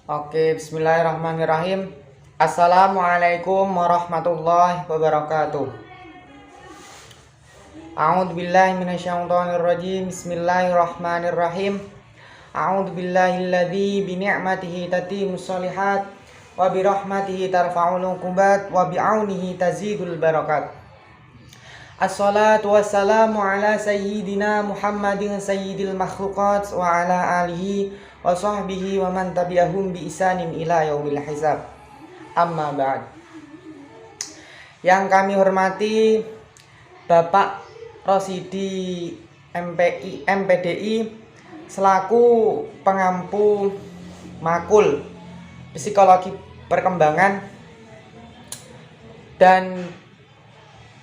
Oke, bismillahirrahmanirrahim. Assalamualaikum warahmatullahi wabarakatuh. A'udzubillahi minasyaitonirrajim. Bismillahirrahmanirrahim. A'udzubillahilladzi bi ni'matihi tatimmus shalihat wa bi rahmatihi tarfa'ul 'uqubat wa bi 'aunihi tazidul barakat. Assalatu wassalamu ala sayyidina Muhammadin sayyidil makhluqat wa ala alihi wa sahbihi wa man tabi'ahum bi isanin ila yaumil hisab. Amma ba'd. Yang kami hormati Bapak Rosidi MPDI selaku pengampu makul psikologi perkembangan, dan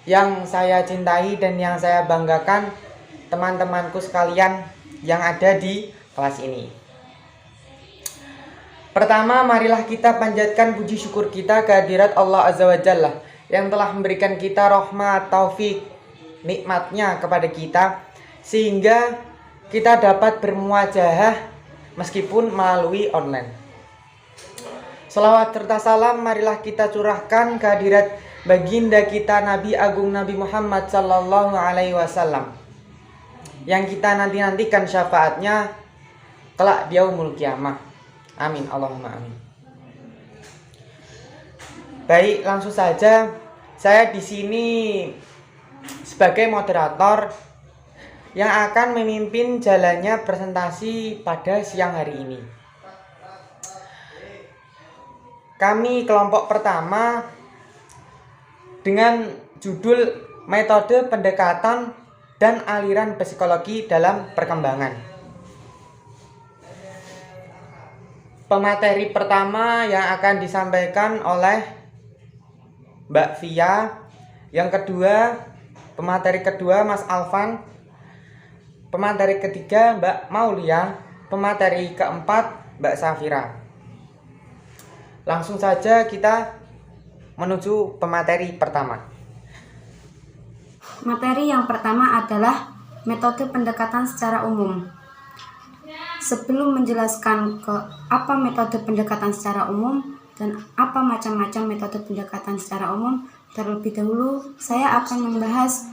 yang saya cintai dan yang saya banggakan teman-temanku sekalian yang ada di kelas ini. Pertama, marilah kita panjatkan puji syukur kita kehadirat Allah Azza wa Jalla yang telah memberikan kita rahmat, taufik, nikmatnya kepada kita sehingga kita dapat bermuajahah meskipun melalui online. Salawat serta salam marilah kita curahkan kehadirat baginda kita Nabi Agung Nabi Muhammad Sallallahu Alaihi Wasallam yang kita nantikan syafaatnya kelak di yaumul kiamah. Amin, Allahumma amin. Baik, langsung saja saya di sini sebagai moderator yang akan memimpin jalannya presentasi pada siang hari ini. Kami kelompok pertama dengan judul metode pendekatan dan aliran psikologi dalam perkembangan. Pemateri pertama yang akan disampaikan oleh Mbak Via, yang kedua pemateri kedua Mas Alvan, pemateri ketiga Mbak Maulia, pemateri keempat Mbak Safira. Langsung saja kita menuju pemateri pertama. Materi yang pertama adalah metode pendekatan secara umum. Sebelum menjelaskan ke apa metode pendekatan secara umum dan apa macam-macam metode pendekatan secara umum, terlebih dahulu saya akan membahas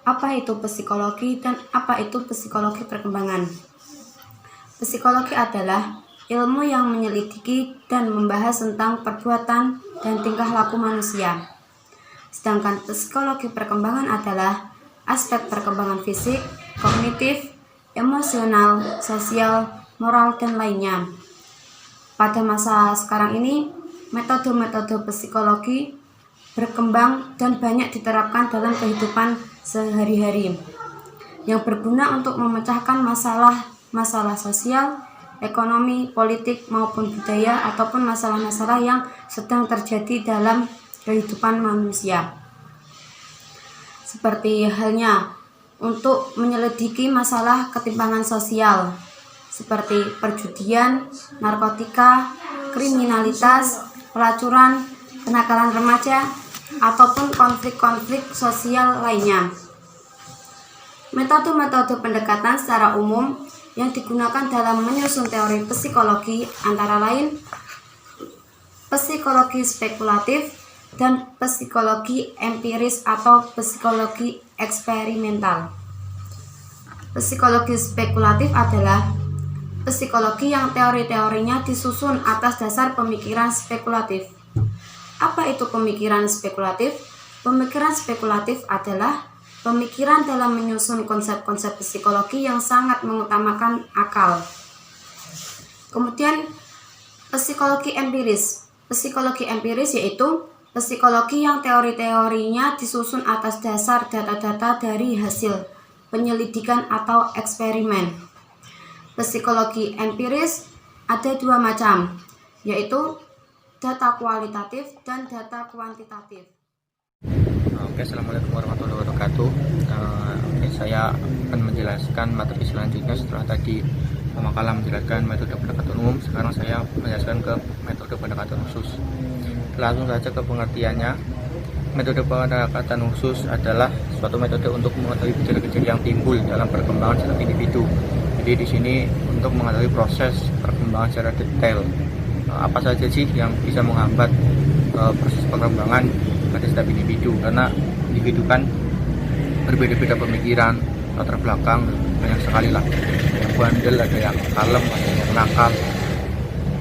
apa itu psikologi dan apa itu psikologi perkembangan. Psikologi adalah ilmu yang menyelidiki dan membahas tentang perbuatan dan tingkah laku manusia. Sedangkan psikologi perkembangan adalah aspek perkembangan fisik, kognitif, emosional, sosial, moral, dan lainnya. Pada masa sekarang ini, metode-metode psikologi berkembang dan banyak diterapkan dalam kehidupan sehari-hari yang berguna untuk memecahkan masalah sosial, ekonomi, politik, maupun budaya ataupun masalah-masalah yang sedang terjadi dalam kehidupan manusia. Seperti halnya untuk menyelidiki masalah ketimpangan sosial seperti perjudian, narkotika, kriminalitas, pelacuran, kenakalan remaja, ataupun konflik-konflik sosial lainnya. Metode-metode pendekatan secara umum yang digunakan dalam menyusun teori psikologi antara lain psikologi spekulatif dan psikologi empiris atau psikologi eksperimental. Psikologi spekulatif adalah psikologi yang teori-teorinya disusun atas dasar pemikiran spekulatif. Apa itu pemikiran spekulatif? Pemikiran spekulatif adalah pemikiran dalam menyusun konsep-konsep psikologi yang sangat mengutamakan akal. Kemudian psikologi empiris. Psikologi empiris yaitu psikologi yang teori-teorinya disusun atas dasar data-data dari hasil penyelidikan atau eksperimen. Psikologi empiris ada dua macam, yaitu data kualitatif dan data kuantitatif. Oke, assalamualaikum warahmatullahi wabarakatuh. Saya akan menjelaskan materi selanjutnya setelah tadi pemakalan menjelaskan metode pendekatan umum. Sekarang saya menjelaskan ke metode pendekatan khusus. Langsung saja ke pengertiannya. Metode pendekatan khusus adalah suatu metode untuk mengetahui gejala-gejala yang timbul dalam perkembangan setiap individu. Jadi di sini untuk mengetahui proses perkembangan secara detail. apa saja sih yang bisa menghambat proses pengembangan pada setiap individu, karena individu kan berbeda-beda pemikiran, latar belakang, banyak sekali lah. Ada yang bandel, ada yang kalem, ada yang nakal.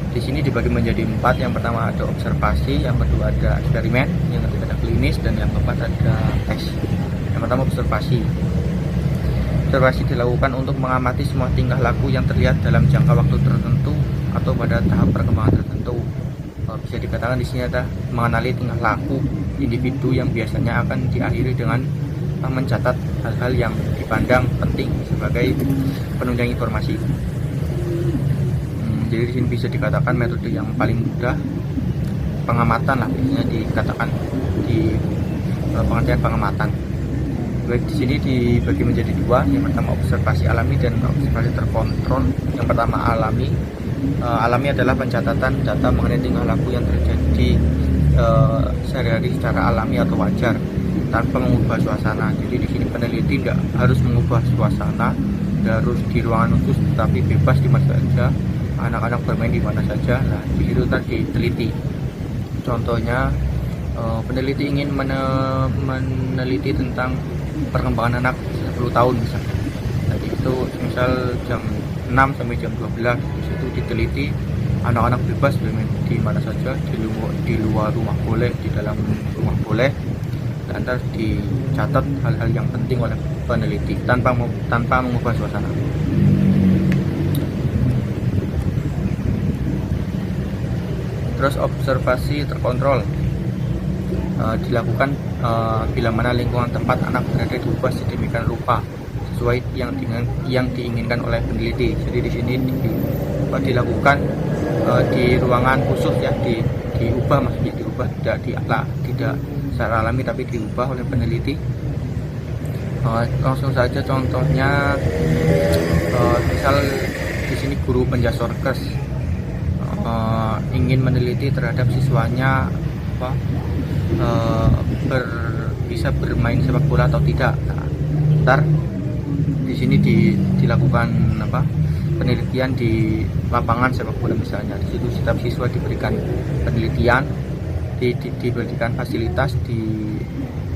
Di sini dibagi menjadi 4. Yang pertama ada observasi, yang kedua ada eksperimen, yang ketiga ada klinis, dan yang keempat ada tes. Yang pertama observasi. Observasi dilakukan untuk mengamati semua tingkah laku yang terlihat dalam jangka waktu tertentu atau pada tahap perkembangan tertentu. Bisa dikatakan di sini ada mengenali tingkah laku individu yang biasanya akan diakhiri dengan mencatat hal-hal yang dipandang penting sebagai penunjang informasi. Jadi di sini bisa dikatakan metode yang paling mudah pengamatan lah, biasanya dikatakan di pengertian pengamatan. Baik, di sini dibagi menjadi 2. Yang pertama observasi alami dan observasi terkontrol. Yang pertama alami. Alami adalah pencatatan data mengenai tingkah laku yang terjadi sehari-hari secara alami atau wajar tanpa mengubah suasana. Jadi di sini peneliti tidak harus mengubah suasana, tidak harus di ruangan khusus, tetapi bebas di mana saja, anak-anak bermain di mana saja. Nah, di situ tadi diteliti. Contohnya peneliti ingin meneliti tentang perkembangan anak 10 tahun misalnya. Jadi itu misal jam 6 sampai jam 12, di situ diteliti anak-anak bebas bermain di mana saja, di luar rumah boleh, di dalam rumah boleh, dan nanti dicatat hal-hal yang penting oleh peneliti tanpa mengubah suasana. Terus observasi terkontrol dilakukan bila mana lingkungan tempat anak berada diubah sedemikian rupa sesuai yang diinginkan oleh peneliti. Jadi di sini dilakukan di ruangan khusus ya, diubah, maksudnya diubah, tidak secara alami tapi diubah oleh peneliti. Langsung saja contohnya, misal di sini guru penjasorkes ingin meneliti terhadap siswanya bisa bermain sepak bola atau tidak. Nah, ntar di sini dilakukan penelitian di lapangan sepak bola misalnya. Di situ setiap siswa diberikan penelitian, diberikan fasilitas,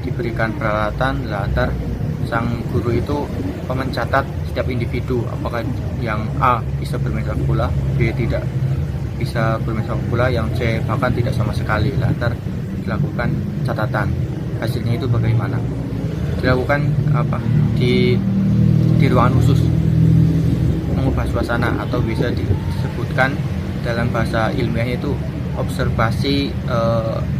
diberikan peralatan. Ntar sang guru itu mencatat setiap individu, apakah yang A bisa bermain sepak bola, B tidak bisa bermain sepak bola, yang C bahkan tidak sama sekali. Ntar dilakukan catatan hasilnya itu bagaimana. Dilakukan di ruangan khusus, mengubah suasana, atau bisa disebutkan dalam bahasa ilmiahnya itu observasi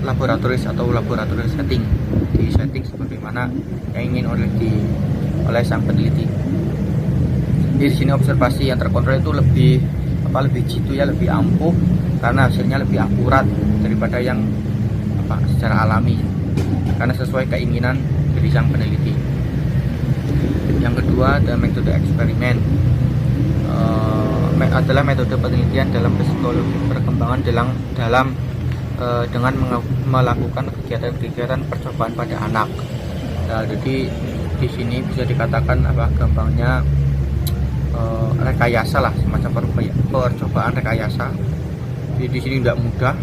laboratoris atau laboratory setting. Di setting sebagaimana yang ingin oleh sang peneliti. Di sini observasi yang terkontrol itu lebih jitu ya, lebih ampuh karena hasilnya lebih akurat daripada yang secara alami, karena sesuai keinginan dari sang peneliti. Yang kedua ada metode eksperimen. Adalah metode penelitian dalam psikologi perkembangan dengan melakukan kegiatan-kegiatan percobaan pada anak. Nah, jadi di sini bisa dikatakan gampangnya rekayasa lah, semacam percobaan rekayasa. Jadi di sini tidak mudah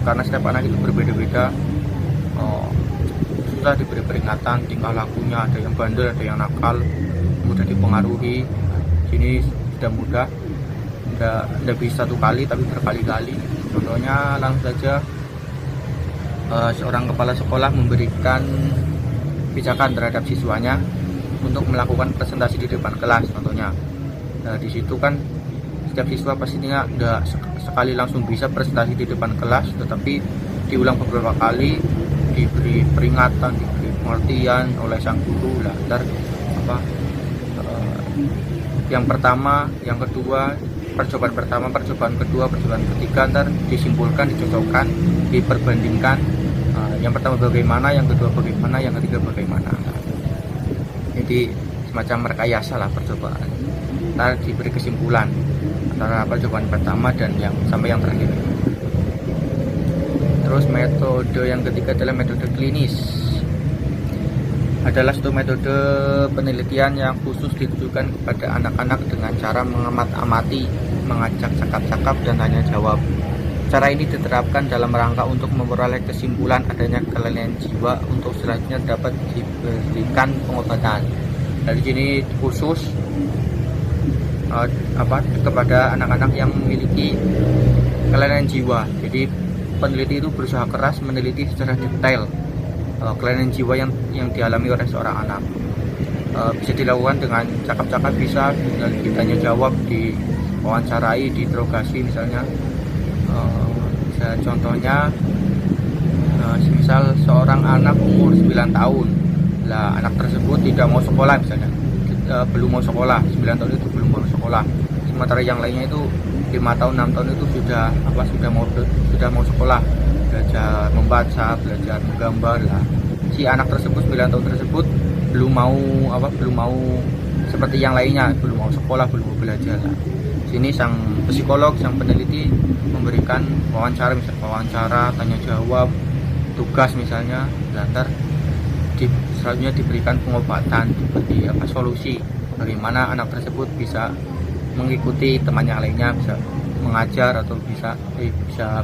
karena setiap anak itu berbeda-beda. Susah diberi peringatan tingkah lakunya, ada yang bandel, ada yang nakal, mudah dipengaruhi. Sini sudah mudah, tidak bisa satu kali tapi berkali-kali. Contohnya langsung saja seorang kepala sekolah memberikan pijakan terhadap siswanya untuk melakukan presentasi di depan kelas contohnya. Nah, di situ kan setiap siswa pastinya tidak sekali langsung bisa presentasi di depan kelas, tetapi diulang beberapa kali, diberi peringatan, diberi pengertian oleh sang guru. Ntar yang pertama, yang kedua, percobaan pertama, percobaan kedua, percobaan ketiga, ntar disimpulkan, dicocokkan, diperbandingkan. Yang pertama bagaimana, yang kedua bagaimana, yang ketiga bagaimana. Jadi semacam rekayasa lah percobaan. Ntar diberi kesimpulan antara percobaan pertama dan sampai yang terakhir. Terus metode yang ketiga adalah metode klinis. Adalah suatu metode penelitian yang khusus ditujukan kepada anak-anak dengan cara mengamati mengajak cakap-cakap dan tanya jawab. Cara ini diterapkan dalam rangka untuk memperoleh kesimpulan adanya kelainan jiwa untuk selanjutnya dapat diberikan pengobatan. Dari sini khusus kepada anak-anak yang memiliki kelainan jiwa. Jadi peneliti itu berusaha keras meneliti secara detail kelainan jiwa yang dialami oleh seorang anak. Bisa dilakukan dengan cakap-cakap, bisa ditanya jawab, diwawancarai, diinterogasi misalnya. Contohnya misal seorang anak umur 9 tahun lah, anak tersebut tidak mau sekolah misalnya, belum mau sekolah, 9 tahun itu belum mau sekolah, sementara yang lainnya itu 5 tahun 6 tahun itu sudah mau sekolah, belajar membaca, belajar menggambar lah. Si anak tersebut 9 tahun tersebut belum mau seperti yang lainnya, belum mau sekolah, belum mau belajar lah. Sini sang psikolog, sang peneliti memberikan wawancara, tanya jawab, tugas misalnya, lantar selanjutnya diberikan pengobatan, seperti solusi bagaimana anak tersebut bisa mengikuti teman yang lainnya, bisa mengajar atau bisa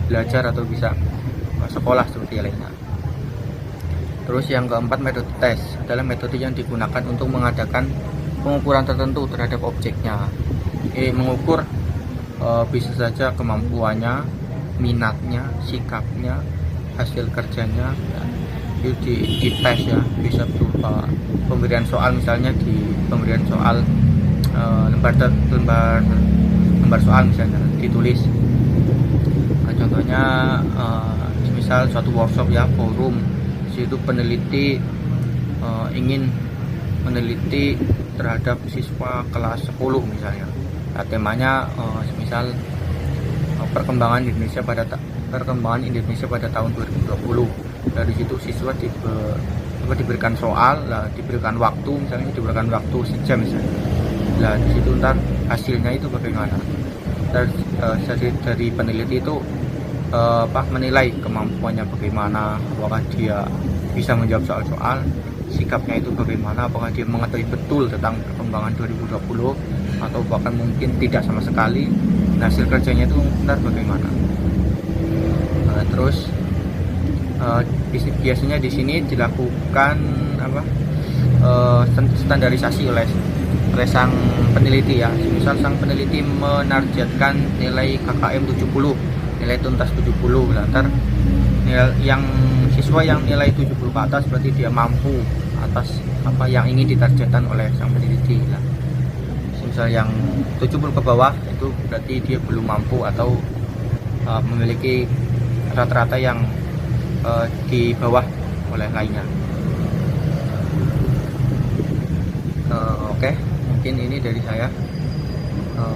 belajar atau bisa sekolah seperti yang lainnya. Terus yang keempat, metode tes adalah metode yang digunakan untuk mengadakan pengukuran tertentu terhadap objeknya. Mengukur bisa saja kemampuannya, minatnya, sikapnya, hasil kerjanya, itu di tes ya. Bisa berupa pemberian soal, misalnya di pemberian soal lembar soal misalnya ditulis. Contohnya misal suatu workshop ya, forum, situ peneliti ingin meneliti terhadap siswa kelas 10 misalnya. Temanya misal perkembangan Indonesia pada tahun 2020. Dari situ siswa diberikan soal, diberikan waktu, misalnya diberikan waktu sejam misalnya. Nah, di situ ntar hasilnya itu bagaimana. Dari peneliti itu menilai kemampuannya bagaimana, apakah dia bisa menjawab soal-soal, sikapnya itu bagaimana, apakah dia mengetahui betul tentang perkembangan 2020 atau bahkan mungkin tidak sama sekali. Hasil kerjanya itu benar bagaimana. Terus biasanya di sini dilakukan standarisasi oleh sang peneliti ya. Misal sang peneliti menargetkan nilai KKM 70, nilai tuntas 70, lantar yang siswa yang nilai 70 ke atas berarti dia mampu atas apa yang ingin ditargetkan oleh sang peneliti lah. Misal yang 70 ke bawah itu berarti dia belum mampu atau memiliki rata-rata yang di bawah oleh lainnya. Oke, mungkin ini dari saya.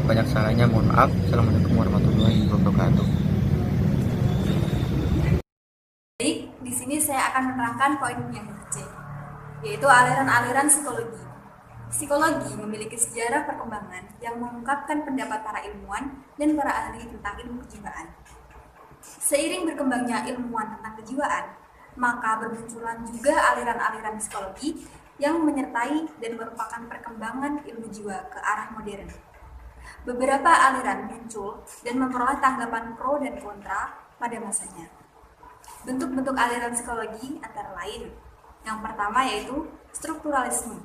Banyak salahnya, mohon maaf. Assalamualaikum warahmatullahi wabarakatuh. Baik, di sini saya akan menerangkan poin yang C, yaitu aliran-aliran psikologi. Psikologi memiliki sejarah perkembangan yang mengungkapkan pendapat para ilmuwan dan para ahli tentang ilmu kejiwaan. Seiring berkembangnya ilmuwan tentang kejiwaan, maka bermunculan juga aliran-aliran psikologi yang menyertai dan merupakan perkembangan ilmu jiwa ke arah modern. Beberapa aliran muncul dan memperoleh tanggapan pro dan kontra pada masanya. Bentuk-bentuk aliran psikologi antara lain, yang pertama yaitu strukturalisme.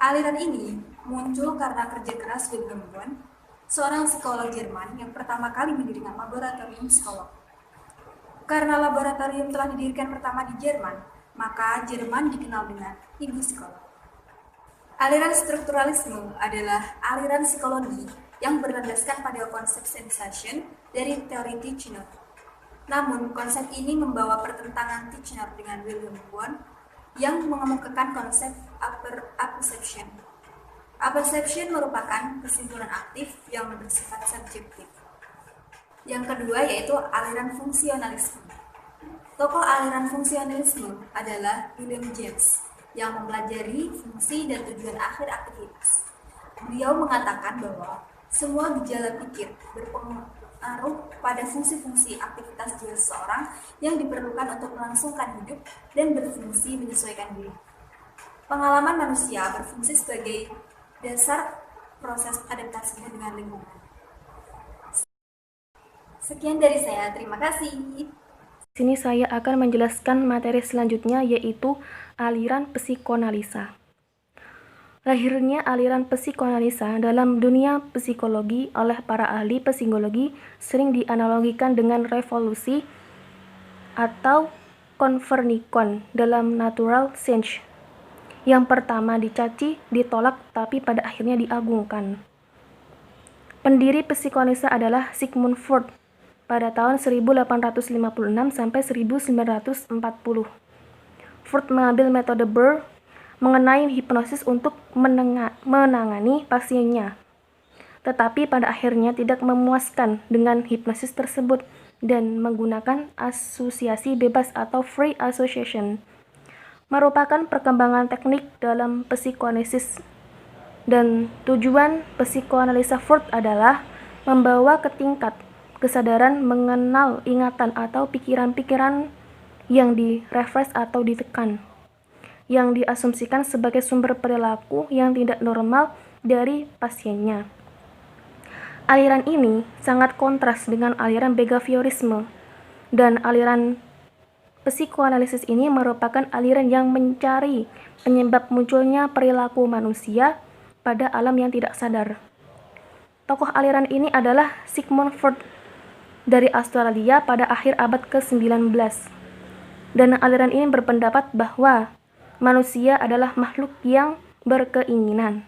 Aliran ini muncul karena kerja keras Wilhelm Wundt, seorang psikolog Jerman yang pertama kali mendirikan laboratorium psikolog. Karena laboratorium telah didirikan pertama di Jerman, maka Jerman dikenal dengan ibu psikolog. Aliran strukturalisme adalah aliran psikologi yang berlandaskan pada konsep sensation dari teori Titchener. Namun, konsep ini membawa pertentangan Titchener dengan Wilhelm Wundt yang mengemukakan konsep apperception. Apperception merupakan kesimpulan aktif yang bersifat subjektif. Yang kedua yaitu aliran fungsionalisme. Tokoh aliran fungsionalisme adalah William James yang mempelajari fungsi dan tujuan akhir aktivitas. Beliau mengatakan bahwa semua gejala pikir berpengaruh pada fungsi-fungsi aktivitas jiwa seseorang yang diperlukan untuk melangsungkan hidup dan berfungsi menyesuaikan diri. Pengalaman manusia berfungsi sebagai dasar proses adaptasinya dengan lingkungan. Sekian dari saya, terima kasih. Di sini saya akan menjelaskan materi selanjutnya, yaitu aliran psikoanalisa. Lahirnya aliran psikoanalisa dalam dunia psikologi oleh para ahli psikologi sering dianalogikan dengan revolusi atau Konfernikon dalam Natural Science. Yang pertama dicaci, ditolak, tapi pada akhirnya diagungkan. Pendiri psikoanalisa adalah Sigmund Freud pada tahun 1856 sampai 1940. Freud mengambil metode Burr mengenai hipnosis untuk menangani pasiennya. Tetapi pada akhirnya tidak memuaskan dengan hipnosis tersebut dan menggunakan asosiasi bebas atau free association. Merupakan perkembangan teknik dalam psikoanalisis, dan tujuan psikoanalisa Freud adalah membawa ke tingkat kesadaran mengenal ingatan atau pikiran-pikiran yang direfresh atau ditekan, yang diasumsikan sebagai sumber perilaku yang tidak normal dari pasiennya. Aliran ini sangat kontras dengan aliran behaviorisme, dan aliran psikoanalisis ini merupakan aliran yang mencari penyebab munculnya perilaku manusia pada alam yang tidak sadar. Tokoh aliran ini adalah Sigmund Freud dari Australia pada akhir abad ke-19. Dan aliran ini berpendapat bahwa manusia adalah makhluk yang berkeinginan.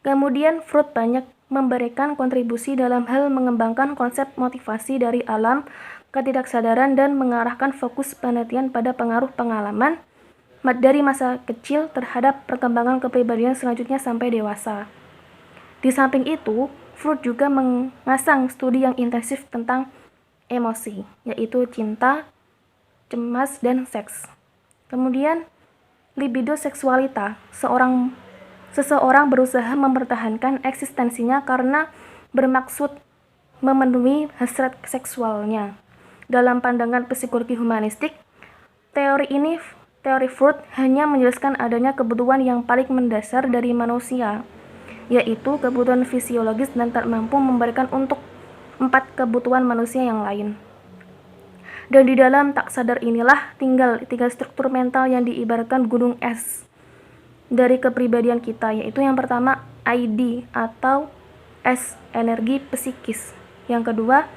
Kemudian Freud banyak memberikan kontribusi dalam hal mengembangkan konsep motivasi dari alam ketidaksadaran dan mengarahkan fokus penelitian pada pengaruh pengalaman dari masa kecil terhadap perkembangan kepribadian selanjutnya sampai dewasa. Di samping itu, Freud juga mengasang studi yang intensif tentang emosi, yaitu cinta, cemas, dan seks. Kemudian, libido seksualita. Seseorang berusaha mempertahankan eksistensinya karena bermaksud memenuhi hasrat seksualnya. Dalam pandangan psikologi humanistik, teori Freud hanya menjelaskan adanya kebutuhan yang paling mendasar dari manusia, yaitu kebutuhan fisiologis dan tak mampu memberikan untuk 4 kebutuhan manusia yang lain. Dan di dalam tak sadar inilah tinggal 3 struktur mental yang diibaratkan gunung es dari kepribadian kita, yaitu yang pertama ID atau S, energi psikis. Yang kedua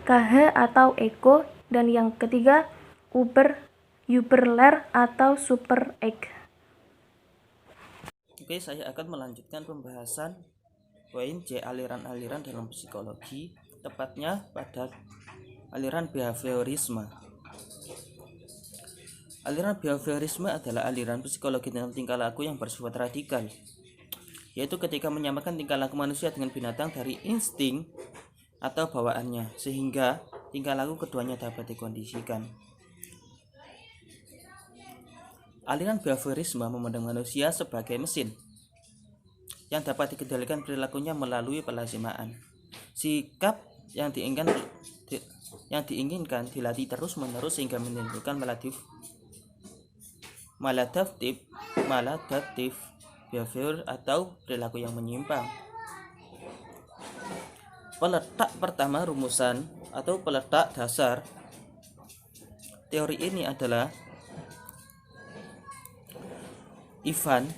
KH atau ego, dan yang ketiga Überler atau super egg. Oke, saya akan melanjutkan pembahasan poin C, aliran-aliran dalam psikologi, tepatnya pada aliran behaviorisme. Aliran behaviorisme adalah aliran psikologi dalam tingkah laku yang bersifat radikal, yaitu ketika menyamakan tingkah laku manusia dengan binatang dari insting atau bawaannya, sehingga tingkah laku keduanya dapat dikondisikan. Aliran behaviorisme memandang manusia sebagai mesin yang dapat dikendalikan perilakunya melalui pelazimaan. Sikap yang diinginkan dilatih terus-menerus sehingga menimbulkan maladaptif behavior atau perilaku yang menyimpang. Peletak pertama rumusan atau peletak dasar teori ini adalah Ivan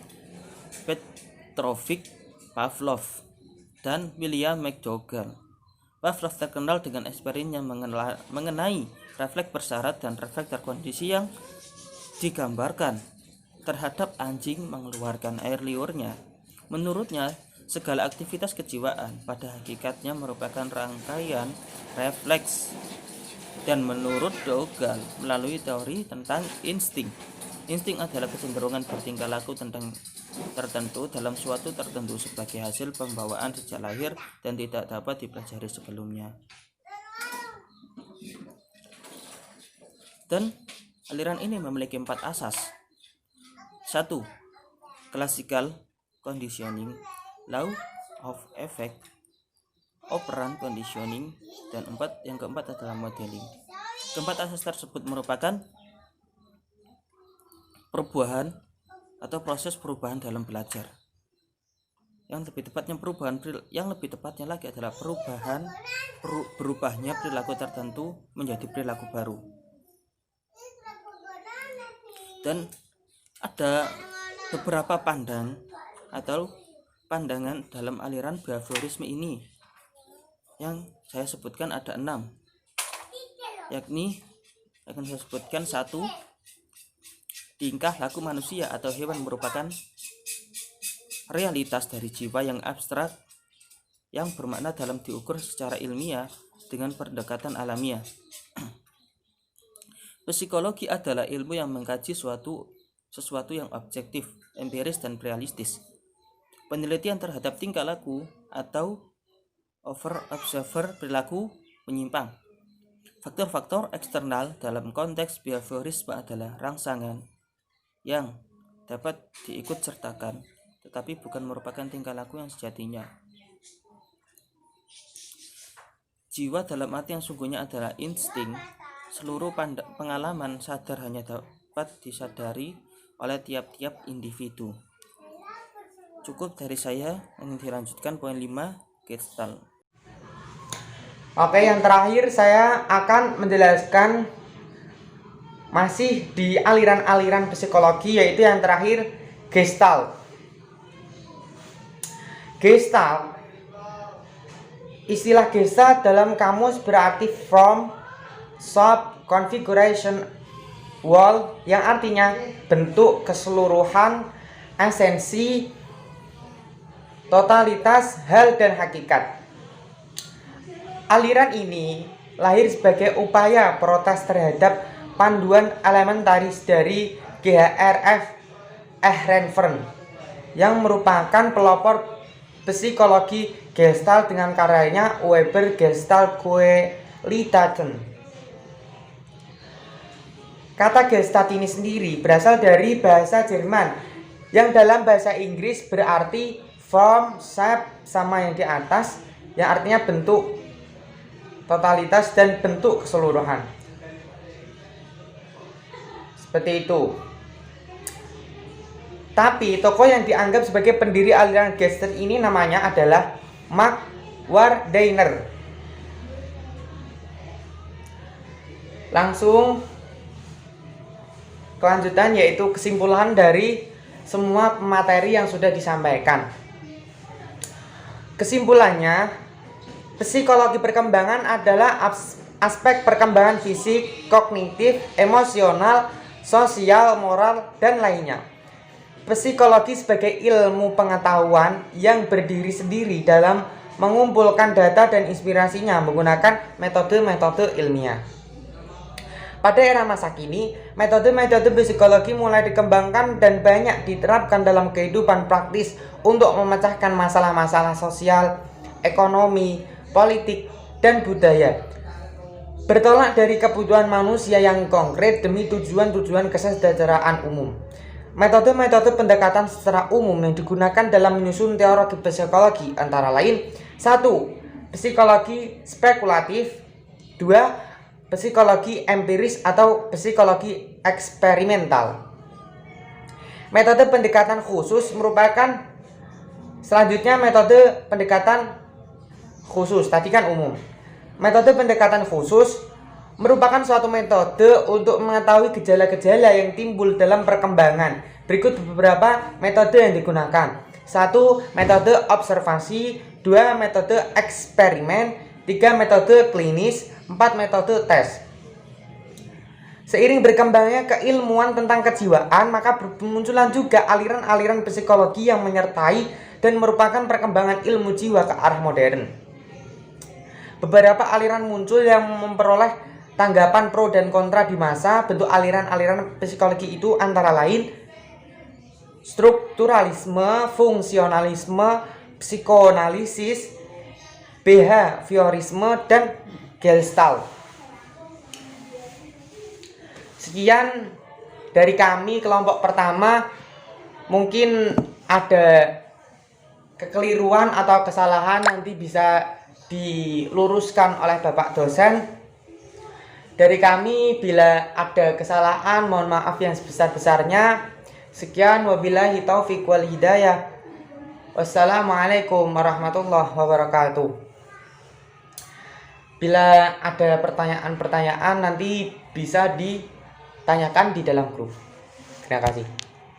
Petrovich Pavlov dan William McDougall. Pavlov terkenal dengan eksperimen yang mengenai refleks bersyarat dan refleks terkondisi yang digambarkan terhadap anjing mengeluarkan air liurnya. Menurutnya, segala aktivitas kejiwaan pada hakikatnya merupakan rangkaian refleks. Dan menurut Dougal, melalui teori tentang insting adalah kecenderungan bertingkah laku tertentu dalam suatu tertentu sebagai hasil pembawaan sejak lahir dan tidak dapat dipelajari sebelumnya. Dan aliran ini memiliki 4 asas. 1. Classical conditioning, law of effect, operant conditioning, dan yang keempat adalah modeling. Keempat asas tersebut merupakan perubahan atau proses perubahan dalam belajar. yang lebih tepatnya lagi adalah berubahnya perilaku tertentu menjadi perilaku baru. Dan ada beberapa pandangan dalam aliran behaviorisme ini yang saya sebutkan ada 6, yakni akan saya sebutkan. 1. Tingkah laku manusia atau hewan merupakan realitas dari jiwa yang abstrak yang bermakna dalam diukur secara ilmiah dengan pendekatan alamiah. Psikologi adalah ilmu yang mengkaji sesuatu yang objektif, empiris, dan realistis. Penelitian terhadap tingkah laku atau over-observer perilaku menyimpang. Faktor-faktor eksternal dalam konteks behaviorisme adalah rangsangan yang dapat diikut sertakan, tetapi bukan merupakan tingkah laku yang sejatinya. Jiwa dalam arti yang sungguhnya adalah insting. Seluruh pengalaman sadar hanya dapat disadari oleh tiap-tiap individu. Cukup dari saya, ingin dilanjutkan poin 5, Gestalt. Oke, yang terakhir saya akan menjelaskan masih di aliran-aliran psikologi, yaitu yang terakhir Gestalt. Gestalt, istilah Gestalt dalam kamus berarti from, sub, configuration, whole, yang artinya bentuk keseluruhan, esensi, totalitas, hal, dan hakikat. Aliran ini lahir sebagai upaya protes terhadap panduan elementaris dari GHRF Ehrenfern yang merupakan pelopor psikologi Gestalt dengan karyanya Weber Gestaltqualitäten. Kata Gestalt ini sendiri berasal dari bahasa Jerman yang dalam bahasa Inggris berarti form, shape, sama yang di atas, yang artinya bentuk, totalitas, dan bentuk keseluruhan. Seperti itu. Tapi tokoh yang dianggap sebagai pendiri aliran Gestalt ini namanya adalah Mark Wardeiner. Langsung kelanjutan, yaitu kesimpulan dari semua materi yang sudah disampaikan. Kesimpulannya, psikologi perkembangan adalah aspek perkembangan fisik, kognitif, emosional, sosial, moral, dan lainnya. Psikologi sebagai ilmu pengetahuan yang berdiri sendiri dalam mengumpulkan data dan inspirasinya menggunakan metode-metode ilmiah. Pada era masa kini, metode-metode psikologi mulai dikembangkan dan banyak diterapkan dalam kehidupan praktis untuk memecahkan masalah-masalah sosial, ekonomi, politik, dan budaya. Bertolak dari kebutuhan manusia yang konkret demi tujuan-tujuan kesejahteraan umum. Metode-metode pendekatan secara umum yang digunakan dalam menyusun teori psikologi antara lain: 1. Psikologi spekulatif. 2. Psikologi empiris atau psikologi eksperimental. Metode pendekatan khusus merupakan selanjutnya metode pendekatan khusus, tadi kan umum. Metode pendekatan khusus merupakan suatu metode untuk mengetahui gejala-gejala yang timbul dalam perkembangan. Berikut beberapa metode yang digunakan. 1. Metode observasi. 2. Metode eksperimen. 3. Metode klinis. 4. Metode tes. Seiring berkembangnya keilmuan tentang kejiwaan, maka bermunculan juga aliran-aliran psikologi yang menyertai dan merupakan perkembangan ilmu jiwa ke arah modern. Beberapa aliran muncul yang memperoleh tanggapan pro dan kontra di masa. Bentuk aliran-aliran psikologi itu antara lain strukturalisme, fungsionalisme, psikoanalisis, behaviorisme, dan Gestalt. Sekian dari kami kelompok pertama. Mungkin ada kekeliruan atau kesalahan, nanti bisa diluruskan oleh Bapak dosen. Dari kami, bila ada kesalahan, mohon maaf yang sebesar-besarnya. Sekian, wabillahi taufiq wal hidayah. Wassalamualaikum warahmatullahi wabarakatuh. Bila ada pertanyaan-pertanyaan nanti bisa ditanyakan di dalam grup. Terima kasih.